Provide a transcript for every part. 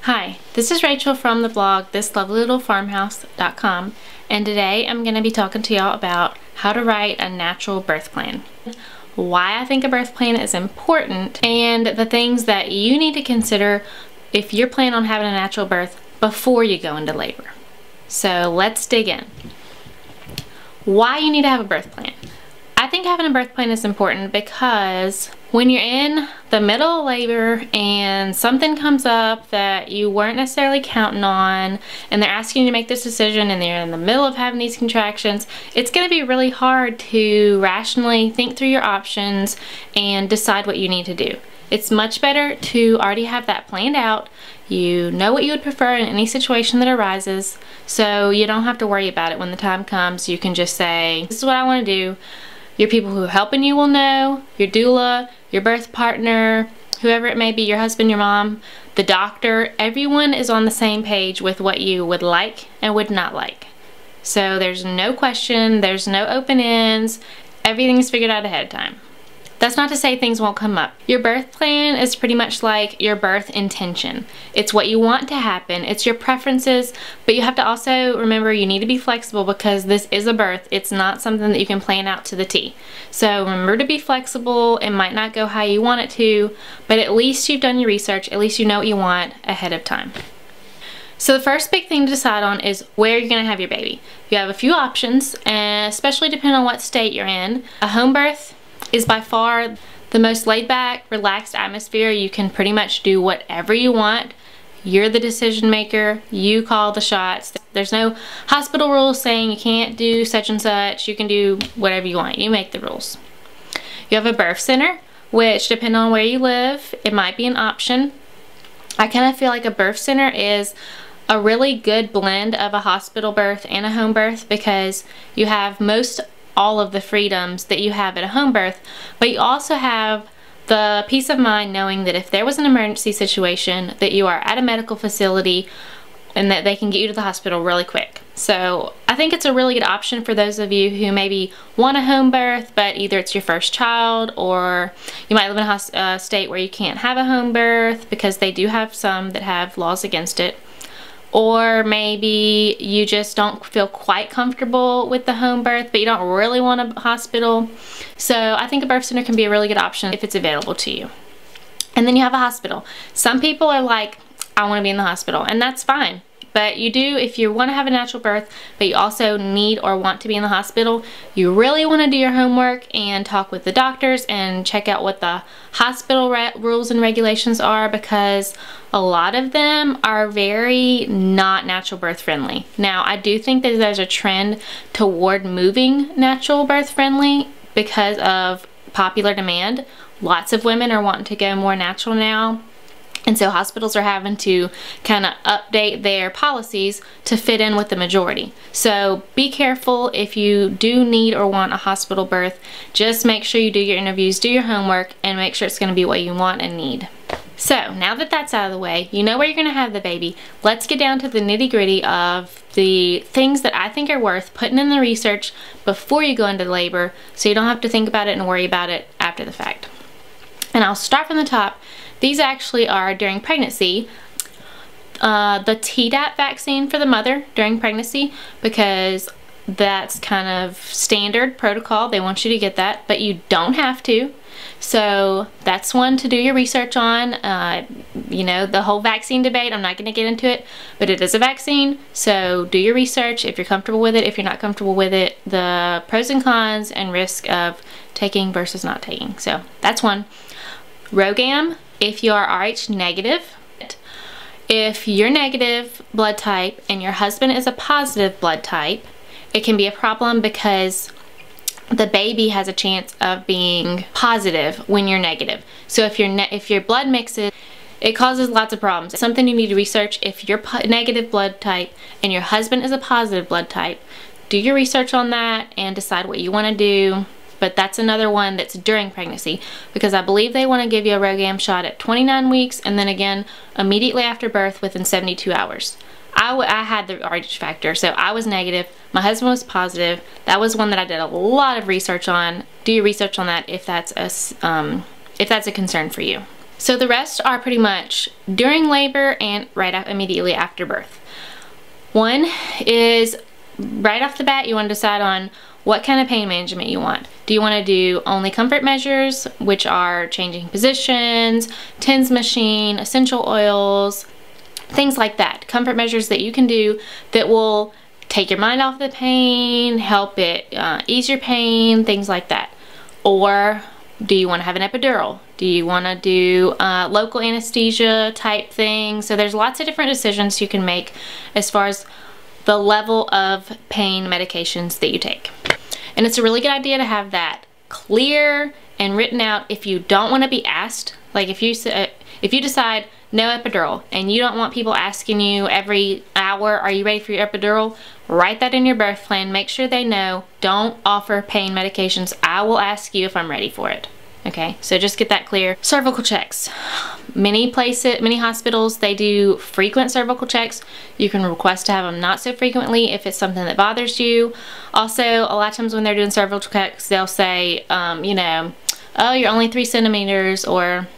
Hi, this is Rachel from the blog thislovelylittle.farmhouse.com, and today I'm going to be talking to y'all about how to write a natural birth plan, why I think a birth plan is important, and the things that you need to consider if you're planning on having a natural birth before you go into labor. So let's dig in. Why you need to have a birth plan. I think having a birth plan is important because when you're in the middle of labor and something comes up that you weren't necessarily counting on and they're asking you to make this decision and they're in the middle of having these contractions, it's going to be really hard to rationally think through your options and decide what you need to do. It's much better to already have that planned out. You know what you would prefer in any situation that arises, so you don't have to worry about it when the time comes. You can just say, this is what I want to do. Your people who are helping you will know, your doula, your birth partner, whoever it may be, your husband, your mom, the doctor, everyone is on the same page with what you would like and would not like. So there's no question, there's no open ends, everything is figured out ahead of time. That's not to say things won't come up. Your birth plan is pretty much like your birth intention. It's what you want to happen, it's your preferences, but you have to also remember you need to be flexible because this is a birth. It's not something that you can plan out to the T. So remember to be flexible. It might not go how you want it to, but at least you've done your research, at least you know what you want ahead of time. So the first big thing to decide on is where you're going to have your baby. You have a few options, and especially depending on what state you're in. A home birth is by far the most laid-back, relaxed atmosphere. You can pretty much do whatever you want. You're the decision maker. You call the shots. There's no hospital rules saying you can't do such and such. You can do whatever you want. You make the rules. You have a birth center, which depending on where you live, it might be an option. I kind of feel like a birth center is a really good blend of a hospital birth and a home birth because you have all of the freedoms that you have at a home birth, but you also have the peace of mind knowing that if there was an emergency situation that you are at a medical facility and that they can get you to the hospital really quick. So I think it's a really good option for those of you who maybe want a home birth, but either it's your first child or you might live in a state where you can't have a home birth because they do have some that have laws against it. Or maybe you just don't feel quite comfortable with the home birth, but you don't really want a hospital. So I think a birth center can be a really good option if it's available to you. And then you have a hospital. Some people are like, I want to be in the hospital, and that's fine. But you do, if you want to have a natural birth, but you also need or want to be in the hospital, you really want to do your homework and talk with the doctors and check out what the hospital rules and regulations are, because a lot of them are very not natural birth friendly. Now, I do think that there's a trend toward moving natural birth friendly because of popular demand. Lots of women are wanting to go more natural now. And so hospitals are having to kind of update their policies to fit in with the majority. So be careful if you do need or want a hospital birth. Just make sure you do your interviews, do your homework, and make sure it's going to be what you want and need. So now that that's out of the way, you know where you're going to have the baby. Let's get down to the nitty-gritty of the things that I think are worth putting in the research before you go into labor so you don't have to think about it and worry about it after the fact. And I'll start from the top. These actually are during pregnancy. The Tdap vaccine for the mother during pregnancy, because that's kind of standard protocol. They want you to get that, but you don't have to. So that's one to do your research on. You know, the whole vaccine debate, I'm not going to get into it, but it is a vaccine. So do your research if you're comfortable with it, if you're not comfortable with it, the pros and cons and risk of taking versus not taking. So that's one. RhoGAM, if you are Rh negative. If you're negative blood type and your husband is a positive blood type, it can be a problem because the baby has a chance of being positive when you're negative. So if your blood mixes, it causes lots of problems. It's something you need to research. If you're negative blood type and your husband is a positive blood type, do your research on that and decide what you want to do. But that's another one that's during pregnancy, because I believe they want to give you a RhoGAM shot at 29 weeks and then again immediately after birth within 72 hours. I had the Rh factor, so I was negative. My husband was positive. That was one that I did a lot of research on. Do your research on that if that's a concern for you. So the rest are pretty much during labor and immediately after birth. One is right off the bat, you want to decide on what kind of pain management you want. Do you want to do only comfort measures, which are changing positions, TENS machine, essential oils, things like that. Comfort measures that you can do that will take your mind off the pain, help it ease your pain, things like that. Or do you want to have an epidural? Do you want to do local anesthesia type thing? So there's lots of different decisions you can make as far as the level of pain medications that you take. And it's a really good idea to have that clear and written out if you don't want to be asked. Like if you decide no epidural and you don't want people asking you every hour, are you ready for your epidural? Write that in your birth plan. Make sure they know. Don't offer pain medications. I will ask you if I'm ready for it. Okay, so just get that clear. Cervical checks. Many hospitals, they do frequent cervical checks. You can request to have them not so frequently if it's something that bothers you. Also, a lot of times when they're doing cervical checks, they'll say, you know, oh, you're only 3 centimeters or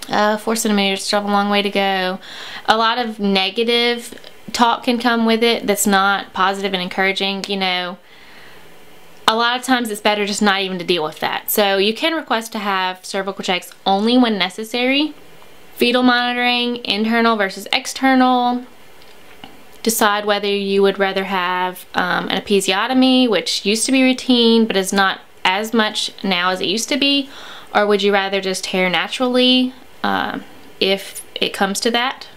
4 centimeters, still have a long way to go. A lot of negative talk can come with it that's not positive and encouraging, you know. A lot of times it's better just not even to deal with that. So you can request to have cervical checks only when necessary. Fetal monitoring, internal versus external. Decide whether you would rather have an episiotomy, which used to be routine but is not as much now as it used to be, or would you rather just tear naturally if it comes to that.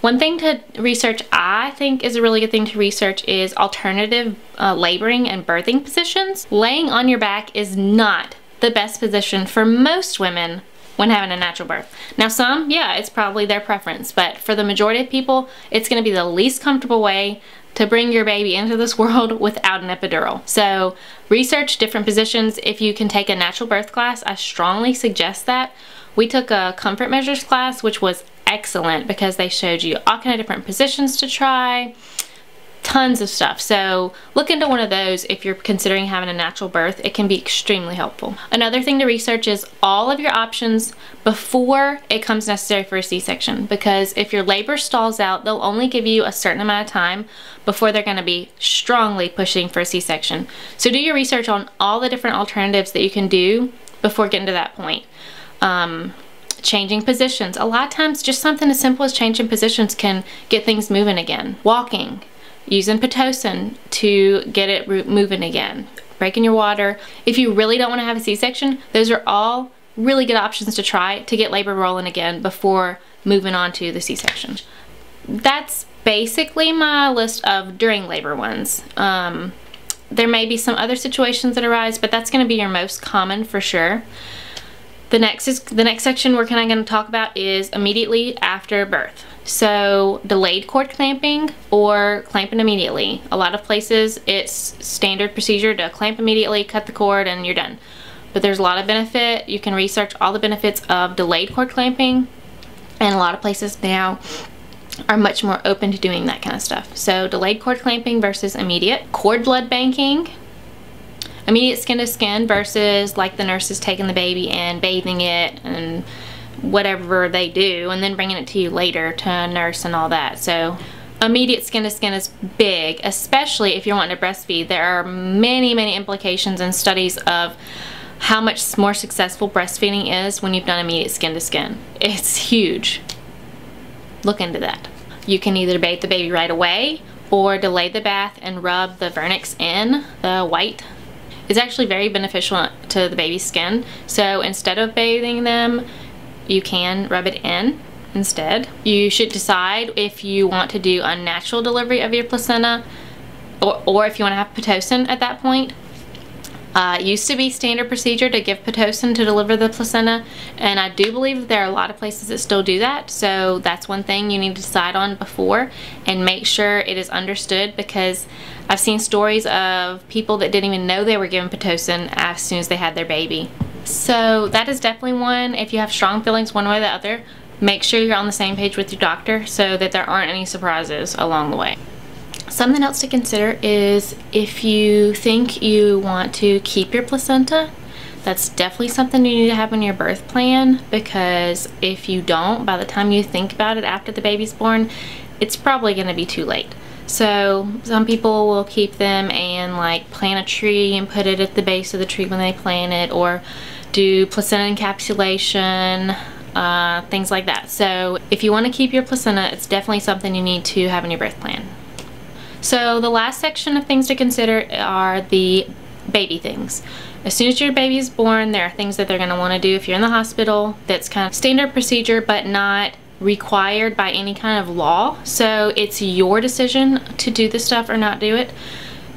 One thing to research, I think is a really good thing to research, is alternative laboring and birthing positions. Laying on your back is not the best position for most women when having a natural birth. Now some, yeah, it's probably their preference, but for the majority of people, it's gonna be the least comfortable way to bring your baby into this world without an epidural. So research different positions. If you can take a natural birth class, I strongly suggest that. We took a comfort measures class, which was excellent because they showed you all kind of different positions to try, tons of stuff. So look into one of those if you're considering having a natural birth. It can be extremely helpful. Another thing to research is all of your options before it comes necessary for a C-section, because if your labor stalls out, they'll only give you a certain amount of time before they're going to be strongly pushing for a C-section. So do your research on all the different alternatives that you can do before getting to that point. Changing positions. A lot of times just something as simple as changing positions can get things moving again. Walking, using Pitocin to get it moving again, breaking your water. If you really don't want to have a C-section, those are all really good options to try to get labor rolling again before moving on to the C-section. That's basically my list of during labor ones. There may be some other situations that arise, but that's going to be your most common for sure. The next section we're kind of going to talk about is immediately after birth. So delayed cord clamping or clamping immediately. A lot of places it's standard procedure to clamp immediately, cut the cord, and you're done. But there's a lot of benefit. You can research all the benefits of delayed cord clamping, and a lot of places now are much more open to doing that kind of stuff. So delayed cord clamping versus immediate. Cord blood banking. Immediate skin to skin versus like the nurses taking the baby and bathing it and whatever they do and then bringing it to you later to nurse and all that. So immediate skin to skin is big, especially if you're wanting to breastfeed. There are many implications and studies of how much more successful breastfeeding is when you've done immediate skin to skin. It's huge. Look into that. You can either bathe the baby right away or delay the bath and rub the vernix in, the white. It's actually very beneficial to the baby's skin. So instead of bathing them, you can rub it in instead. You should decide if you want to do a natural delivery of your placenta or if you want to have Pitocin at that point. It used to be standard procedure to give Pitocin to deliver the placenta, and I do believe that there are a lot of places that still do that. So that's one thing you need to decide on before and make sure it is understood, because I've seen stories of people that didn't even know they were given Pitocin as soon as they had their baby. So that is definitely one. If you have strong feelings one way or the other, make sure you're on the same page with your doctor so that there aren't any surprises along the way. Something else to consider is if you think you want to keep your placenta, That's definitely something you need to have in your birth plan, because if you don't, by the time you think about it after the baby's born, it's probably going to be too late. So some people will keep them and like plant a tree and put it at the base of the tree when they plant it, or do placenta encapsulation, things like that. So if you want to keep your placenta, it's definitely something you need to have in your birth plan. So the last section of things to consider are the baby things. As soon as your baby is born, there are things that they're going to want to do if you're in the hospital that's kind of standard procedure but not required by any kind of law. So it's your decision to do this stuff or not do it.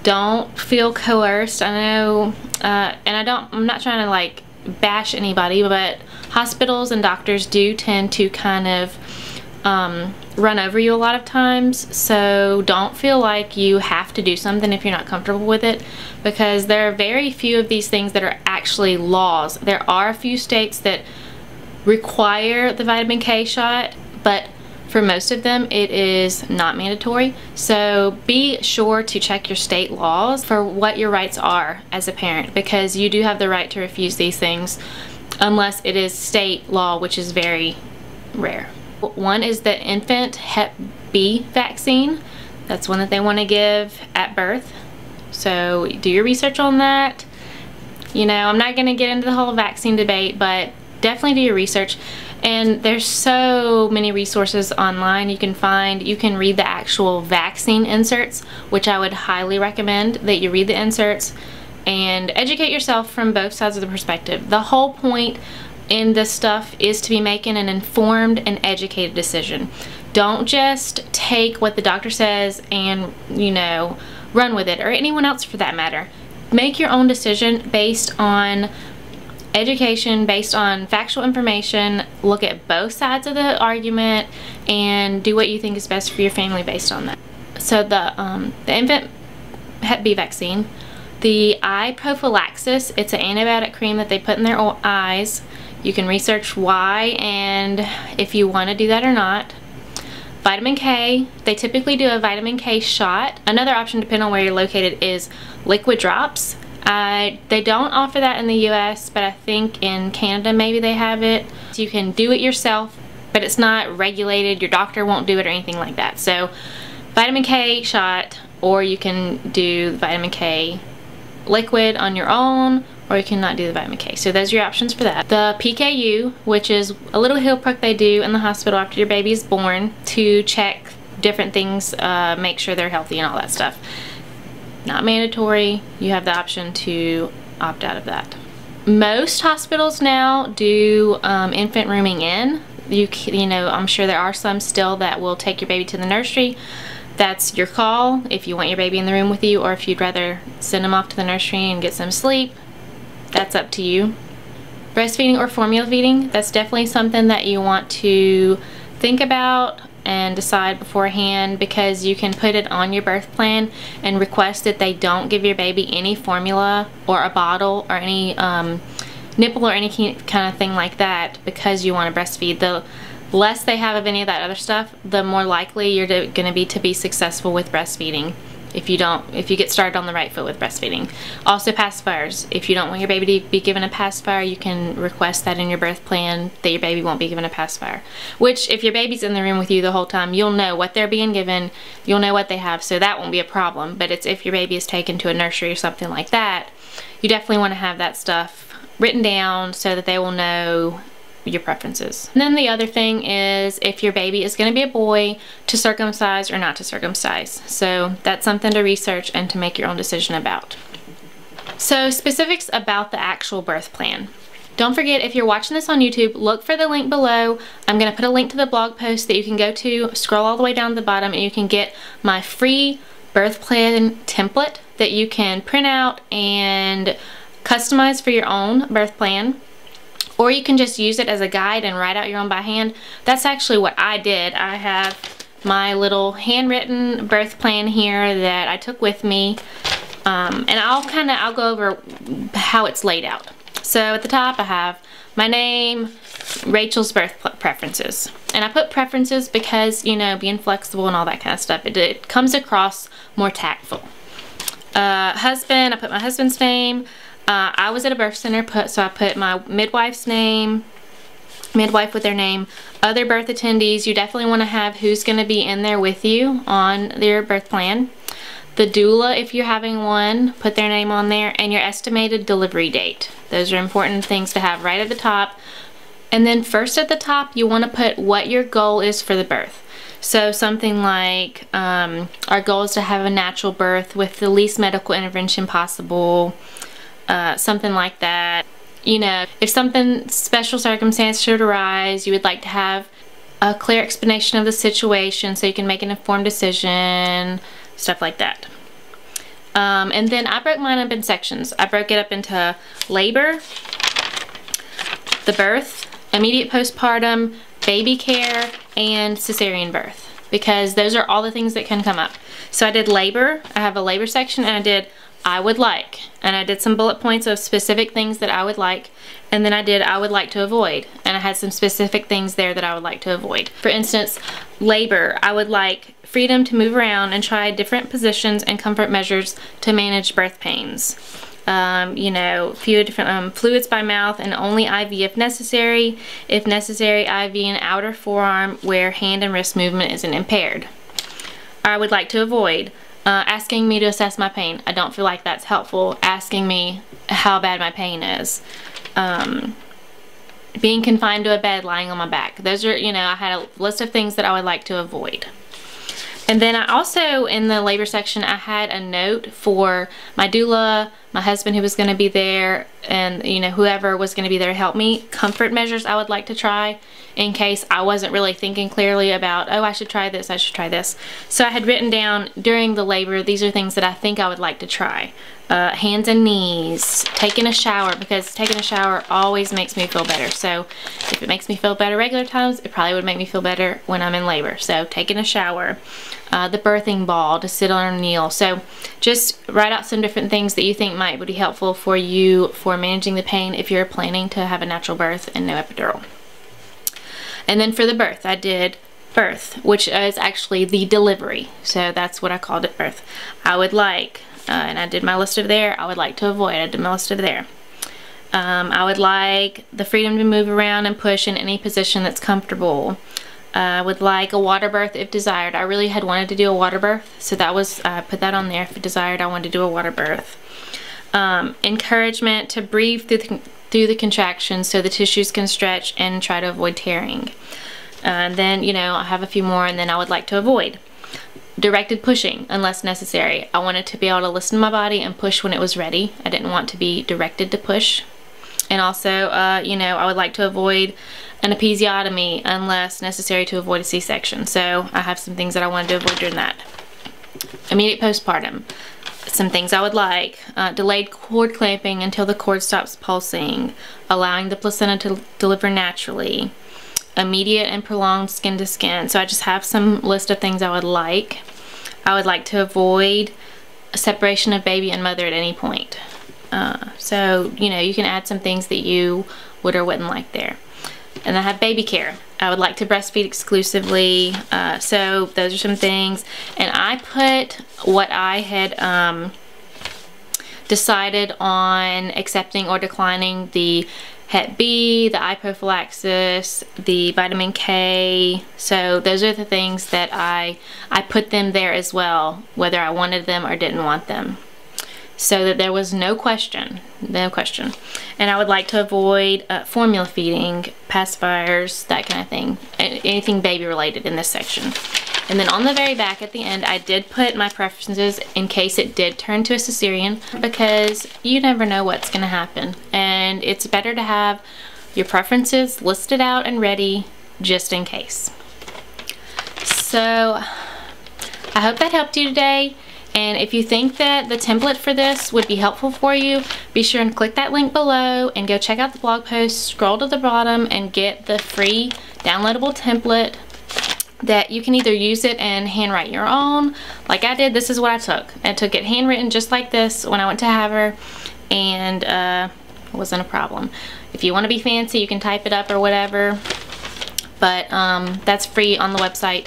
Don't feel coerced. I know, and I'm not trying to like bash anybody, but hospitals and doctors do tend to kind of run over you a lot of times. So don't feel like you have to do something if you're not comfortable with it, because there are very few of these things that are actually laws. There are a few states that require the vitamin K shot, but for most of them it is not mandatory. So be sure to check your state laws for what your rights are as a parent, because you do have the right to refuse these things unless it is state law, which is very rare. One is the infant Hep B vaccine. That's one that they want to give at birth. So do your research on that. You know, I'm not going to get into the whole vaccine debate, but definitely do your research. And there's so many resources online you can find. You can read the actual vaccine inserts, which I would highly recommend that you read the inserts and educate yourself from both sides of the perspective. The whole point in this stuff is to be making an informed and educated decision. Don't just take what the doctor says and, you know, run with it, or anyone else for that matter. Make your own decision based on education, based on factual information. Look at both sides of the argument and do what you think is best for your family based on that. So the infant Hep B vaccine, the eye prophylaxis, it's an antibiotic cream that they put in their eyes. You can research why and if you want to do that or not. Vitamin K, they typically do a vitamin K shot. Another option, depending on where you're located, is liquid drops. They don't offer that in the US, but I think in Canada maybe they have it. So you can do it yourself, but it's not regulated. Your doctor won't do it or anything like that. So vitamin K shot, or you can do vitamin K liquid on your own, or you cannot do the vitamin K. So those are your options for that. The PKU, which is a little heel prick they do in the hospital after your baby is born to check different things, make sure they're healthy and all that stuff. Not mandatory. You have the option to opt out of that. Most hospitals now do infant rooming in. You know, I'm sure there are some still that will take your baby to the nursery. That's your call if you want your baby in the room with you, or if you'd rather send them off to the nursery and get some sleep. That's up to you. Breastfeeding or formula feeding, that's definitely something that you want to think about and decide beforehand, because you can put it on your birth plan and request that they don't give your baby any formula or a bottle or any nipple or any kind of thing like that, because you want to breastfeed. The less they have of any of that other stuff, the more likely you're going to be successful with breastfeeding. If you get started on the right foot with breastfeeding. Also pacifiers. If you don't want your baby to be given a pacifier, you can request that in your birth plan that your baby won't be given a pacifier. Which, if your baby's in the room with you the whole time, you'll know what they're being given, you'll know what they have, so that won't be a problem. But it's if your baby is taken to a nursery or something like that, you definitely want to have that stuff written down so that they will know your preferences. And then the other thing is if your baby is going to be a boy, to circumcise or not to circumcise. So that's something to research and to make your own decision about. So specifics about the actual birth plan. Don't forget, if you're watching this on YouTube, look for the link below. I'm going to put a link to the blog post that you can go to, scroll all the way down to the bottom, and you can get my free birth plan template that you can print out and customize for your own birth plan. Or you can just use it as a guide and write out your own by hand. That's actually what I did. I have my little handwritten birth plan here that I took with me. And I'll go over how it's laid out. So at the top I have my name, Rachel's birth preferences. And I put preferences because, you know, being flexible and all that kind of stuff, it comes across more tactful. Husband, I put my husband's name. I was at a birth center, so I put my midwife's name, midwife with their name, other birth attendees. You definitely want to have who's going to be in there with you on your birth plan. The doula, if you're having one, put their name on there, and your estimated delivery date. Those are important things to have right at the top. And then first at the top, you want to put what your goal is for the birth. So something like, our goal is to have a natural birth with the least medical intervention possible, something like that. You know, if something special circumstance should arise, you would like to have a clear explanation of the situation so you can make an informed decision, stuff like that. And then I broke mine up in sections. I broke it up into labor, the birth, immediate postpartum, baby care, and cesarean birth, because those are all the things that can come up. So I did labor, I have a labor section, and I did I would like, and I did some bullet points of specific things that I would like, and then I did I would like to avoid, and I had some specific things there that I would like to avoid. For instance, labor, I would like freedom to move around and try different positions and comfort measures to manage birth pains. You know, a few different fluids by mouth and only IV if necessary. If necessary, IV in outer forearm where hand and wrist movement isn't impaired. I would like to avoid asking me to assess my pain. I don't feel like that's helpful. Asking me how bad my pain is. Being confined to a bed, lying on my back. Those are, you know, I had a list of things that I would like to avoid. And then I also, in the labor section, I had a note for my doula, my husband who was going to be there, and, you know, whoever was going to be there to help me. Comfort measures I would like to try in case I wasn't really thinking clearly about, oh, I should try this, I should try this. So I had written down during the labor, these are things that I think I would like to try. Hands and knees, taking a shower, because taking a shower always makes me feel better. So if it makes me feel better regular times, it probably would make me feel better when I'm in labor. So taking a shower, the birthing ball, to sit on or kneel. So just write out some different things that you think might be helpful for you for managing the pain if you're planning to have a natural birth and no epidural. And then for the birth, I did birth, which is actually the delivery. So that's what I called it, birth. I would like, and I did my list of there. I would like to avoid, I did my list of there. I would like the freedom to move around and push in any position that's comfortable. I would like a water birth if desired. I really had wanted to do a water birth, so that was, put that on there. If desired, I wanted to do a water birth. Encouragement to breathe through the contractions so the tissues can stretch and try to avoid tearing. And then, you know, I have a few more, and then I would like to avoid. Directed pushing unless necessary. I wanted to be able to listen to my body and push when it was ready. I didn't want to be directed to push. And also, you know, I would like to avoid an episiotomy unless necessary to avoid a C-section. So I have some things that I wanted to avoid during that. Immediate postpartum. Some things I would like. Delayed cord clamping until the cord stops pulsing. Allowing the placenta to deliver naturally. Immediate and prolonged skin to skin. So I just have some list of things I would like. I would like to avoid a separation of baby and mother at any point. So, you know, you can add some things that you would or wouldn't like there. And I have baby care. I would like to breastfeed exclusively. So those are some things. And I put what I had decided on accepting or declining: the Hep B, the eye prophylaxis, the vitamin K. So those are the things that I put them there as well, whether I wanted them or didn't want them. So that there was no question. And I would like to avoid formula feeding, pacifiers, that kind of thing. Anything baby related in this section. And then on the very back at the end, I did put my preferences in case it did turn to a cesarean, because you never know what's going to happen. And it's better to have your preferences listed out and ready just in case. So I hope that helped you today. And if you think that the template for this would be helpful for you, be sure and click that link below and go check out the blog post, scroll to the bottom, and get the free downloadable template that you can either use it and handwrite your own, like I did. This is what I took. I took it handwritten just like this when I went to have her, and it wasn't a problem. If you want to be fancy, you can type it up or whatever, but that's free on the website.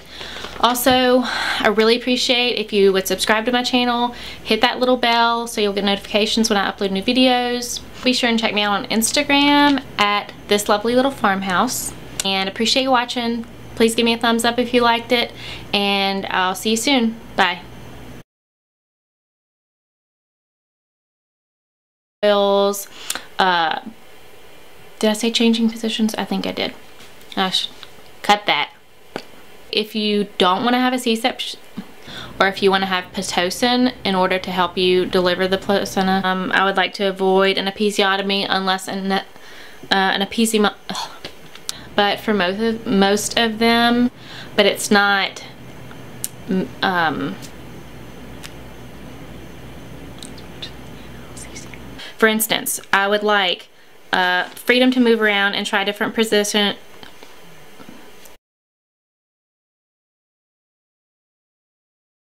Also, I really appreciate if you would subscribe to my channel, hit that little bell so you'll get notifications when I upload new videos. Be sure and check me out on Instagram at This Lovely Little Farmhouse. And appreciate you watching. Please give me a thumbs up if you liked it, and I'll see you soon. Bye. Did I say changing positions? I think I did. I should cut that. If you don't want to have a C-section, or if you want to have Pitocin in order to help you deliver the placenta, I would like to avoid an episiotomy unless an episiotomy. But for most of them, but it's not. For instance, I would like freedom to move around and try different